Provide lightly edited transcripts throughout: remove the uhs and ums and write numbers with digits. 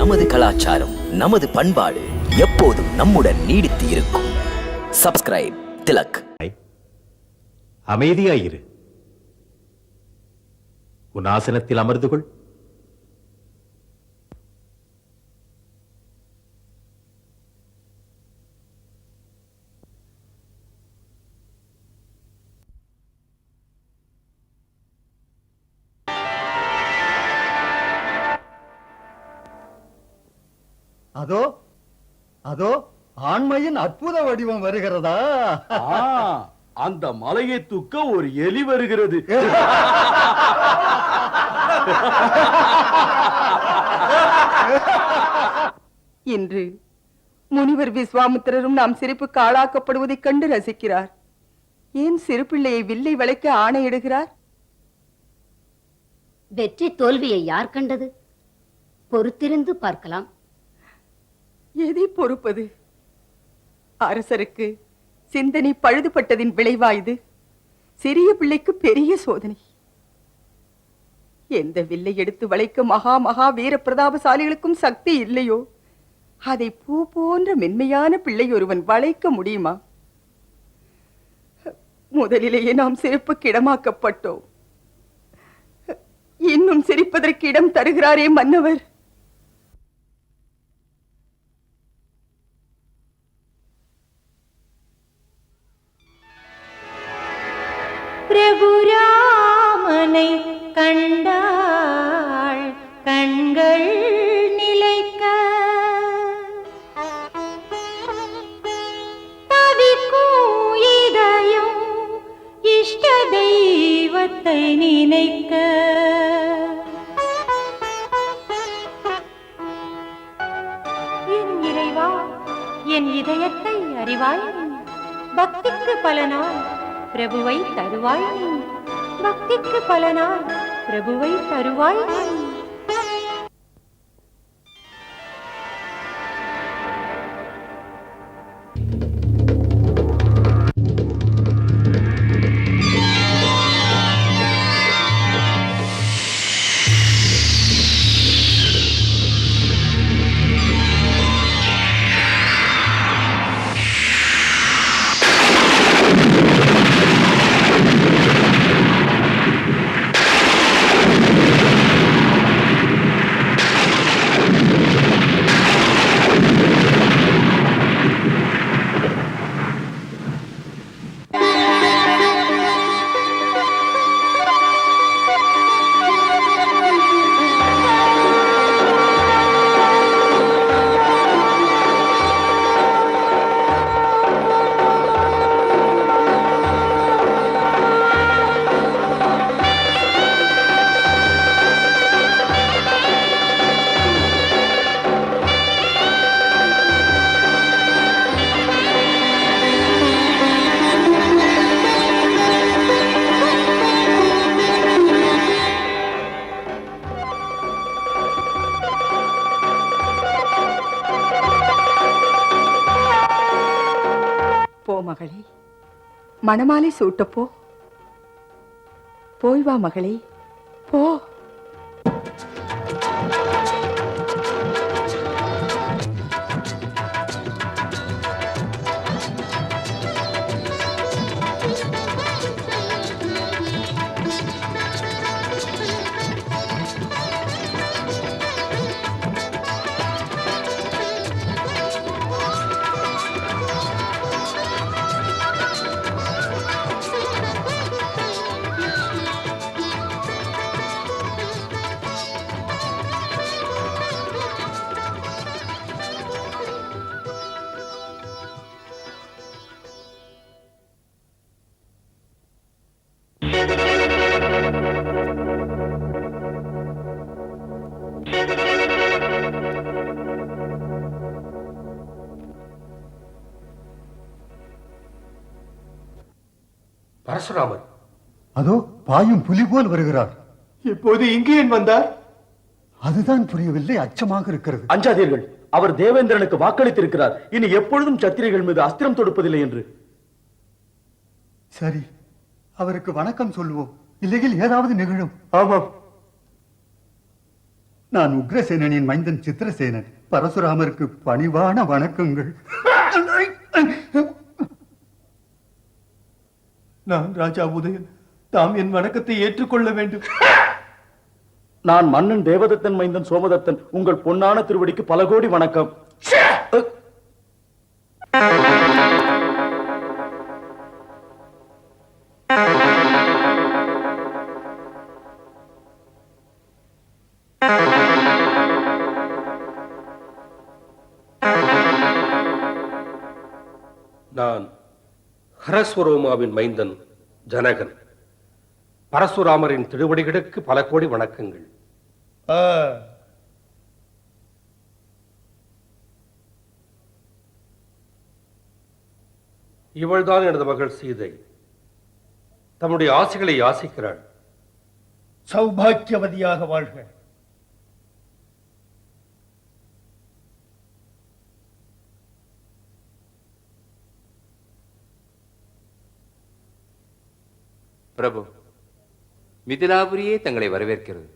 நமது கலாச்சாரம், நமது பண்பாடு எப்போதும் நம்முடன் நீடித்து இருக்கும். சப்ஸ்கிரைப் திலக். அமைதியாயிரு. உன் ஆசனத்தில் அமர்ந்து கொள். அதோ அதோ ஆண்மையின் அற்புத வடிவம் வருகிறதா? அந்த மலையை தூக்க ஒரு எலி வருகிறது. இன்று முனிவர் விஸ்வாமித்திரரும் நாம் சிரிப்புக்கு ஆளாக்கப்படுவதைக் கண்டு ரசிக்கிறார். ஏன் சிறு பிள்ளையை வில்லை வளைக்க ஆணையிடுகிறார்? வெற்றி தோல்வியை யார் கண்டது? பொறுத்திருந்து பார்க்கலாம். எதை பொறுப்பது? அரசருக்கு சிந்தனை பழுதுபட்டதின் விளைவா இது? சிறிய பிள்ளைக்கு பெரிய சோதனை. எந்த வில்லை எடுத்து வளைக்க மகா வீர பிரதாபசாலிகளுக்கும் சக்தி இல்லையோ, அதை பூ போன்ற மென்மையான பிள்ளை ஒருவன் வளைக்க முடியுமா? முதலிலேயே நாம் சிரிப்புக்கு இடமாக்கப்பட்டோம். இன்னும் சிரிப்பதற்கு இடம் தருகிறாரே மன்னவர். பிரபுராமனை கண்டாள் கண்கள் நிலைக்க, தவிக்கும் இதயம் இஷ்ட தெய்வத்தை நினைக்க. என் இறைவா, என் இதயத்தை அறிவாய். பக்திக்கு பல நாள் பிரபுவை தருவாய் நீ. பக்திக்கு பல நாள் பிரபுவை தருவாய் நீ. மகளே, மணமாலை சூட்டப்போ. போய் வா மகளே, போ. பரசுராமர் அதோ பாயும் புலி போல் வருகிறார். இப்போது இங்கே ஏன் வந்தார்? அதுதான் புரியவில்லை, அச்சமாக இருக்கிறது. அஞ்சாதீர்கள், அவர் தேவேந்திரனுக்கு வாக்களித்திருக்கிறார். இனி எப்பொழுதும் சத்திரிகள் மீது அஸ்திரம் தொடுப்பதில்லை என்று. சரி, அவருக்கு வணக்கம் சொல்லுவோம், இல்லையில் ஏதாவது நிகழும். ஆமாம். நான் உக்ரசேனனின் மைந்தன் சித்திரசேனன். பரசுராமருக்கு பணிவான வணக்கங்கள். நான் ராஜா உதயன். தாம் என் வணக்கத்தை ஏற்றுக்கொள்ள வேண்டும். நான் மன்னன் தேவதத்தன் மைந்தன் சோமதத்தன். உங்கள் பொன்னான திருவடிக்கு பல கோடி வணக்கம். நான் ஹரஸ்வரோமாவின் மைந்தன் ஜனகன். பரசுராமரின் திருவடிகளுக்கு பல கோடி வணக்கங்கள். இவள்தான் எனது மகள் சீதை. தம்முடைய ஆசைகளை யாசிக்கிறாள். சௌபாக்கியவதியாக வாழ்க. பிரபு, மிதிலாபுரியே தங்களை வரவேற்கிறது.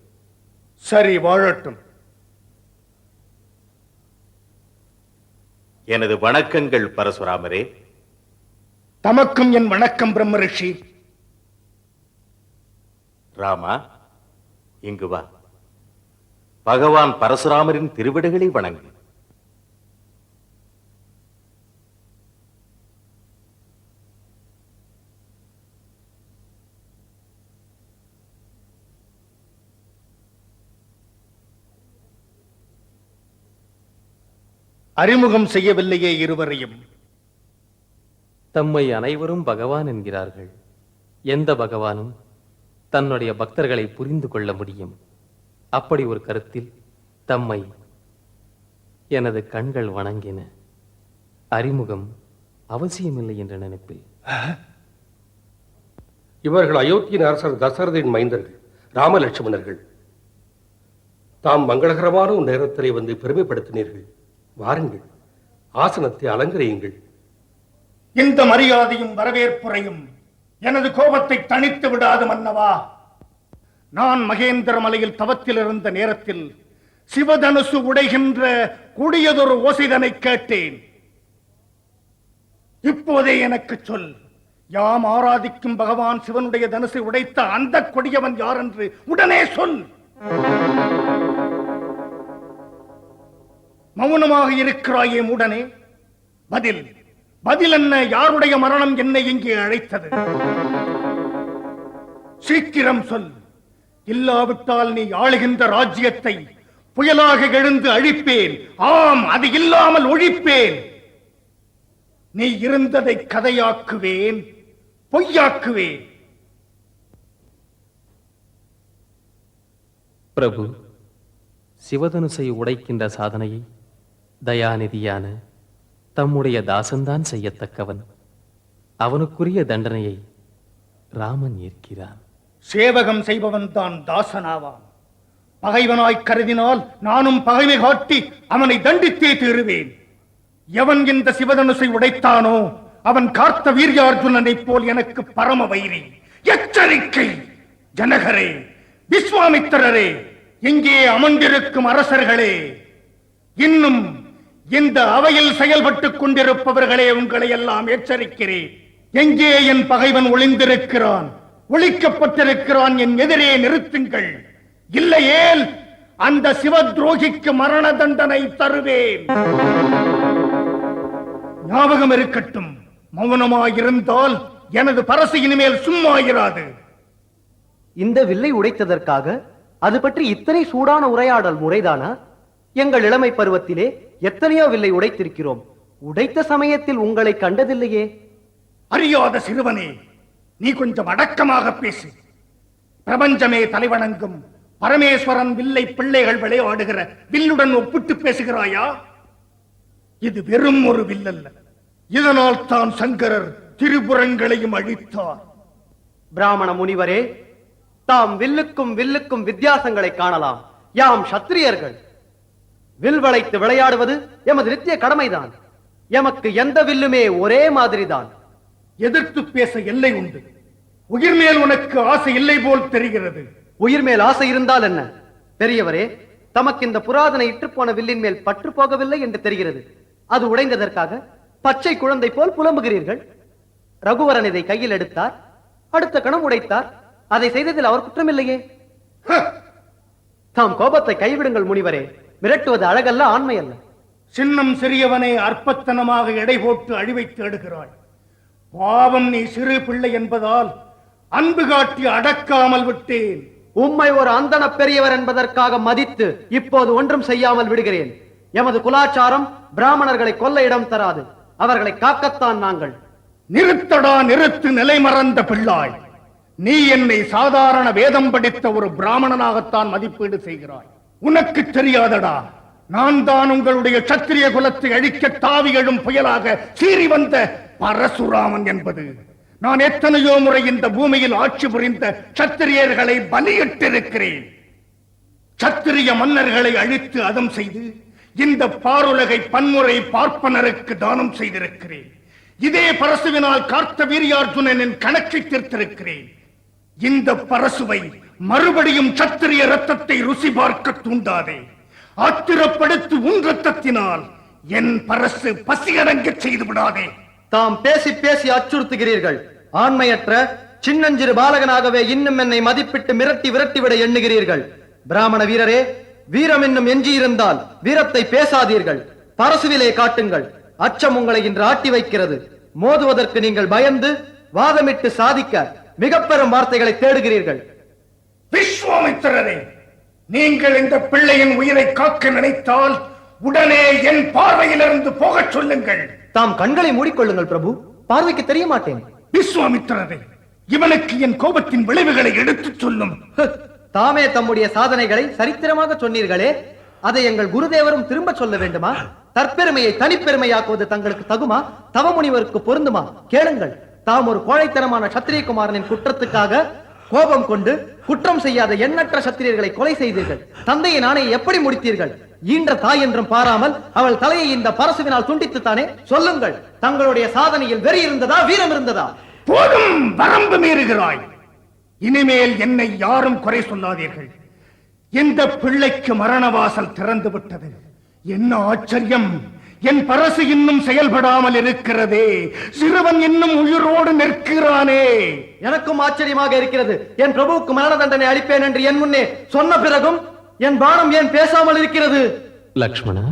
சரி, வாழட்டும். எனது வணக்கங்கள் பரசுராமரே. தமக்கும் என் வணக்கம் பிரம்ம ரிஷி. ராமா, இங்கு வா. பகவான் பரசுராமரின் திருவிடுகளை வணங்கு. அறிமுகம் செய்யவில்லையே இருவரையும். தம்மை அனைவரும் பகவான் என்கிறார்கள். எந்த பகவானும் தன்னுடைய பக்தர்களை புரிந்து கொள்ள முடியும். அப்படி ஒரு கருத்தில் தம்மை எனது கண்கள் வணங்கின. அறிமுகம் அவசியமில்லை என்ற நினைப்பில். இவர்கள் அயோத்தியின் அரசர் தசரதின் மைந்தர்கள், ராமலட்சுமணர்கள். தாம் மங்களகரமான ஒரு நேரத்திலே வந்து பெருமைப்படுத்தினீர்கள். வாருங்கள், ஆசனத்தை அலங்கரியுங்கள். இந்த மரியாதையும் வரவேற்புரையும் எனது கோபத்தை தணித்து விடாது மன்னவா. நான் மகேந்திர மலையில் தவத்தில் இருந்த நேரத்தில் சிவதனுசு உடைகின்ற கூடியதொரு ஓசைதனை கேட்டேன். இப்போதே எனக்கு சொல், யாம் ஆராதிக்கும் பகவான் சிவனுடைய தனுசை உடைத்த அந்த கொடியவன் யார் என்று உடனே சொல். மௌனமாக இருக்கிறாயே மூடனே, பதில் பதில் என்ன? யாருடைய மரணம் என்னை இங்கே அழைத்தது? சீக்கிரம் சொல். இல்லாவிட்டால் நீ ஆளுகின்ற ராஜ்யத்தை புயலாக எழுந்து அழிப்பேன். ஆம், அது இல்லாமல் ஒழிப்பேன். நீ இருந்ததை கதையாக்குவேன், பொய்யாக்குவேன். பிரபு, சிவதனுசை உடைக்கின்ற சாதனையை தயாநிதியான தம்முடைய தாசன்தான் செய்யத்தக்கவன். அவனுக்குரிய தண்டனையை ராமன் ஏற்கிறான். சேவகம் செய்பவன் தான் தாசனாவான். பகைவனாய் கருதினால் நானும் பகைமை காட்டி அவனை தண்டித்தே தீருவேன். எவன் இந்த சிவதனுசை உடைத்தானோ அவன் கார்த்த வீர்யார்ஜுனனை போல் எனக்கு பரம வைரி. எச்சரிக்கை! ஜனகரே, விஸ்வாமித்திரரே, இங்கே அமர்ந்திருக்கும் அரசர்களே, இன்னும் இந்த அவையில் செயல்பட்டுக் கொண்டிருப்பவர்களே, உங்களை எல்லாம் எச்சரிக்கிறேன். எங்கே என் பகைவன் ஒளிந்திருக்கிறான், ஒழிக்கப்பட்டிருக்கிறான், என் எதிரே நிறுத்துங்கள். இல்லையேல் அந்த சிவத்ரோகிக்கு மரண தண்டனை தருவேன். ஞாபகம் இருக்கட்டும், மௌனமாயிருந்தால் எனது பரசு இனிமேல் சும்மா இராது. இந்த வில்லை உடைத்ததற்காக அது பற்றி இத்தனை சூடான உரையாடல் முறைதானா? எங்கள் இளமை பருவத்திலே எத்தனையோ வில்லை உடைத்திருக்கிறோம். உடைத்த சமயத்தில் உங்களை கண்டதில்லையே. அறியாத சிறுவனே, நீ கொஞ்சம் அடக்கமாக பேசு. பிரபஞ்சமே தலைவணங்கும் பரமேஸ்வரன் வில்லை பிள்ளைகள் விளையாடுகிற வில்லுடன் ஒப்பிட்டு பேசுகிறாயா? இது வெறும் ஒரு வில்லல்ல. இதனால் தான் சங்கரர் திரிபுரங்களையும் அழித்தார். பிராமண முனிவரே, தாம் வில்லுக்கும் வித்தியாசங்களை காணலாம். யாம் சத்திரியர்கள். வில் வளைத்து விளையாடுவது எமது நித்திய கடமைதான். எமக்கு எந்த வில்லுமே ஒரே மாதிரிதான். எதிர்த்து பேச எல்லை உண்டு. உயிர் மேல் உனக்கு ஆசை இல்லை போல் தெரிகிறது. உயிர் மேல் ஆசை இருந்தால் என்ன? பெரியவரே, தமக்கு இந்த புராதன இற்றுப்போன வில்லின் மேல் பற்று போகவில்லை என்று தெரிகிறது. அது உடைந்ததற்காக பச்சை குழந்தை போல் புலம்புகிறீர்கள். ரகுவரன் இதை கையில் எடுத்தார், அடுத்த கணம் உடைத்தார். அதை செய்ததில் அவர் குற்றமில்லையே. தாம் கோபத்தை கைவிடுங்கள் முனிவரே. மிரட்டுவது அழகல்ல, ஆண்மை அல்ல. சின்னம் சிறியவனை அற்பத்தனமாக எடை போட்டு அழிவைத்து அடுகிறாய். பாவம், நீ சிறு பிள்ளை என்பதால் அன்பு காட்டி அடக்காமல் விட்டேன். உம்மை ஒரு அந்தன பெரியவர் என்பதற்காக மதித்து இப்போது ஒன்றும் செய்யாமல் விடுகிறேன். எமது குலாச்சாரம் பிராமணர்களை கொல்ல இடம் தராது. அவர்களை காக்கத்தான் நாங்கள். நிறுத்தடா, நிறுத்து, நிலை மறந்த பிள்ளாய். நீ என்னை சாதாரண வேதம் படித்த ஒரு பிராமணனாகத்தான் மதிப்பீடு செய்கிறாய். உனக்கு தெரியாதடா, நான் தான் உங்களுடைய சத்திரிய குலத்தை அழிக்க தாவி எழும் புயலாக சீறி வந்த பரசுராமன் என்பது. நான் எத்தனையோ முறை இந்த பூமியில் ஆட்சி புரிந்த சத்திரியர்களை பலியிட்டிருக்கிறேன். சத்திரிய மன்னர்களை அழித்து அதம் செய்து இந்த பாருலகை பன்முறை பார்ப்பனருக்கு தானம் செய்திருக்கிறேன். இதே பரசுவினால் கார்த்த வீரியார்ஜுனனின் கணக்கை தீர்த்திருக்கிறேன். இந்த பரசுவை மறுபடியும் சத்திரிய ரத்தத்தை ருசி பார்க்க தூண்டாதே. ஆத்திரப்படுத்தி உன் ரத்தத்தினால் என் பரசு பசியடங்க செய்து விடாதே. தாம் பேசி பேசி அச்சுறுத்துகிறீர்கள். ஆண்மையற்ற சின்னஞ்சிறு பாலகனாகவே இன்னும் என்னை மதிப்பிட்டு மிரட்டி விரட்டிவிட எண்ணுகிறீர்கள். பிராமண வீரரே, வீரம் என்னும் எஞ்சியிருந்தால் வீரத்தை பேசாதீர்கள். பரசுவிலே காட்டுங்கள். அச்சம் உங்களை இன்று ஆட்டி வைக்கிறது. மோதுவதற்கு நீங்கள் பயந்து வாதமிட்டு சாதிக்க மிக பெரும் வார்த்தைகளை தேடுகிறீர்கள். விஸ்வாமித்திரரே, நீங்கள் இந்த பிள்ளையின் உயிரை காக்க நினைத்தால் உடனே என் பார்வையிலிருந்து போகச் சொல்லுங்கள். தாம் கண்களை மூடிக்கொள்ளுங்கள் பிரபு, பார்வைக்கு தெரிய மாட்டேன். விஸ்வாமித்திரரே, இவனுக்கு என் கோபத்தின் விளைவுகளை எடுத்துச் சொல்லும். தாமே தம்முடைய சாதனைகளை சரித்திரமாக சொன்னீர்களே, அதை எங்கள் குருதேவரும் திரும்ப சொல்ல வேண்டுமா? தற்பெருமையை தனிப்பெருமையாக்குவது தங்களுக்கு தகுமா? தவமுனிவருக்கு பொருந்துமா? கேளுங்கள். தாம் ஒரு கோழைத்தனமான சத்திரியகுமாரனின் குற்றத்துக்காக கோபம் கொண்டு குற்றம் செய்யாத எண்ணற்ற சத்திரியர்களை கொலை செய்தீர்கள். தந்தையின் ஆணையை எப்படி முடித்தீர்கள்? ஈன்ற தாய் என்றும் பாராமல் அவள் தலையை இந்த பரசுவினால் துண்டித்துத்தானே? சொல்லுங்கள், தங்களுடைய சாதனையில் வெறி இருந்ததா, வீரம் இருந்ததா? போதும், வரம்பு மீறுகிறாய். இனிமேல் என்னை யாரும் குறை சொல்லாதீர்கள். இந்த பிள்ளைக்கு மரணவாசல் திறந்து விட்டது. என்ன ஆச்சரியம்! என் பரசு இன்னும் செயல்படாமல் இருக்கிறதே. சிறுவன் இன்னும் உயிரோடு நிற்கிறானே. எனக்கும் ஆச்சரியமாக இருக்கிறது. என் பிரபுவுக்கு மரண தண்டனை அளிப்பேன் என்று என் முன்னே சொன்ன பிறகும் என் பானம் ஏன் பேசாமல் இருக்கிறது? லக்ஷ்மணா,